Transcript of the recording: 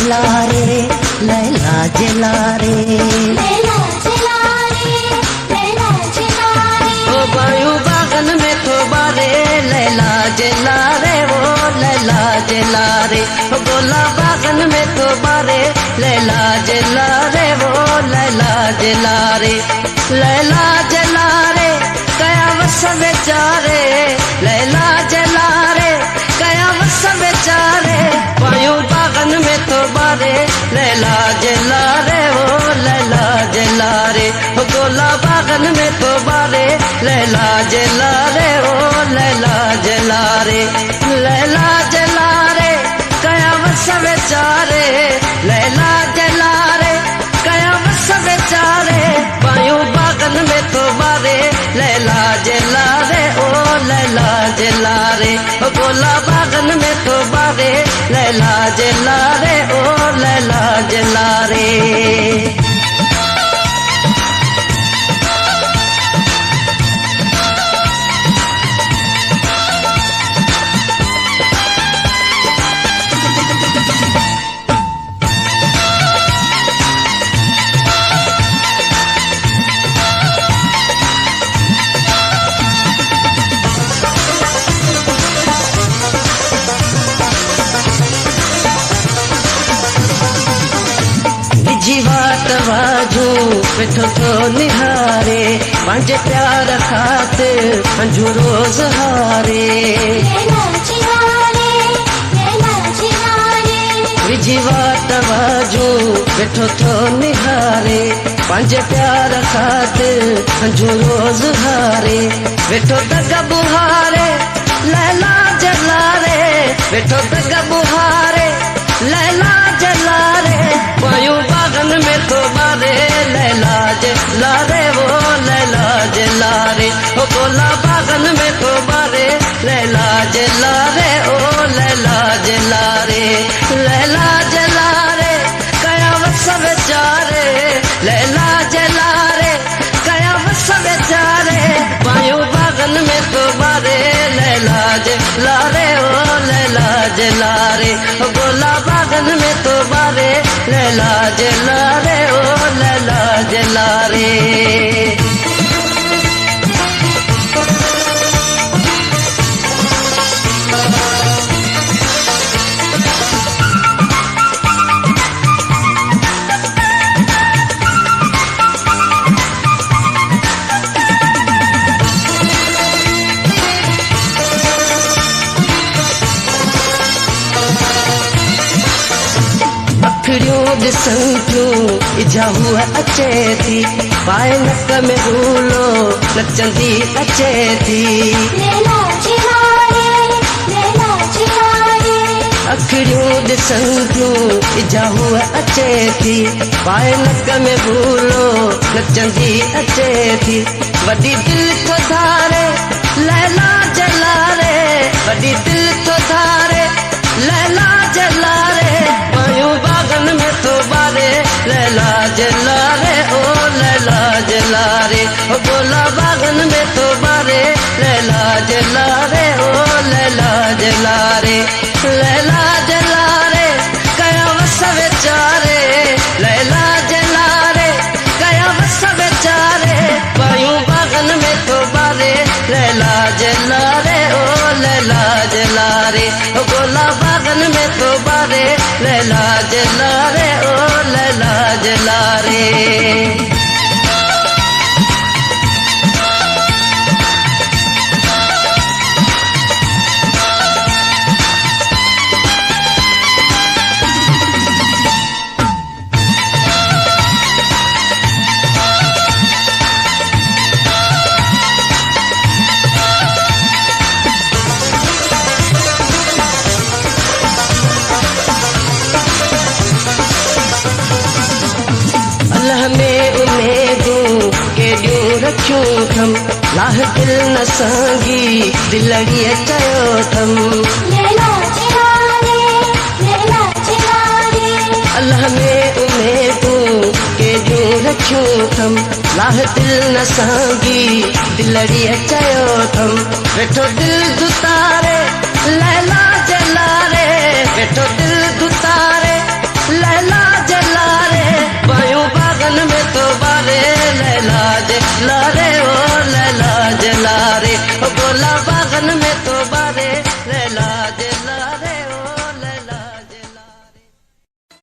जला रे लैला जला रे, लैला जला रे, लैला जला रे। ओ बायू बागन में तो बारे लैला जला रे, वो लैला जला रे। ओ गोला बागन में तो बारे लैला जला रे, वो लैला जला रे। लैला जला रे कया वस बेचारे, लैला जला रे कया वस बेचारे। बायू बागन में तो बारे लैला जला रे, वो लैला जला रे। ओ गोला बागन में तो बारे लैला जला रे, वो लैला जला रे। लैला जला रे कया वस बेचारे, लैला जला रे कया वस बेचारे। बायू बागन में तो बारे लैला जला रे, ओ लैला जला रे। ओ गोला बागन में तो बारे लैला जला रे, ओ लैला जला रे। जीवात वाजू पिठो तो निहारे, पंहिंजे प्यार खातिर अंजू रोज हारे। लैला जला रे, लैला जला रे। जीवात वाजू पिठो तो निहारे, पंहिंजे प्यार खातिर अंजू रोज हारे। वेठो तक बुहारे लैला जला रे, वेठो तक बुहारे लैला जला रे। बायू बागन में तो बारे लैला जला रे, वो लैला जला रे। ओ गोला बागन में तो बारे लैला जला रे, ओ लैला जला रे। लैला जला रे कया वस बेचारे, लैला जला रे कया वस बेचारे। बायू बागन में तो बारे लैला जला रे, ओ लैला जला रे। ओ गोला बागन में तो बारे लैला जला रे, ओ लैला जला रे। अखिड़ियों ॾिसण थियूं इजा हुआ अचे थी, पाए नक में भूलो नचंदी अचे थी। लैला जला रे, लैला जला रे। अखिड़ियों ॾिसण थियूं इजा हुआ अचे थी, पाए नक में भूलो नचंदी अचे थी। वॾी दिल तो धारे लैला जला रे, वॾी दिल तो धारे लैला जला रे। बायू बागन में तो बारे लैला जला रे, ओ लैला जला रे। ओ गोला बागन में तो बारे लैला जला रे, ओ लैला जला रे। लैला जला रे कया वस बेचारे, लैला जला रे कया वस बेचारे। बायू बागन में तो बारे लैला जला रे, ओ लैला जला रे। ओ गोला बागन में तो बारे लैला जला रे, ओ लैला जला रे। अल्लाह में उम्मीदूं केॾियूं रखियूं थम, लाह दिल न सांगी दिलड़ीअ चयो थम। लैला जला रे, लैला जला रे। अल्लाह में उम्मीदूं केॾियूं रखियूं थम, लाह दिल न सांगी दिलड़ीअ चयो थम। वेठो दिल दुतारे लैला जला रे, वेठो दिल दुतारे जेला रे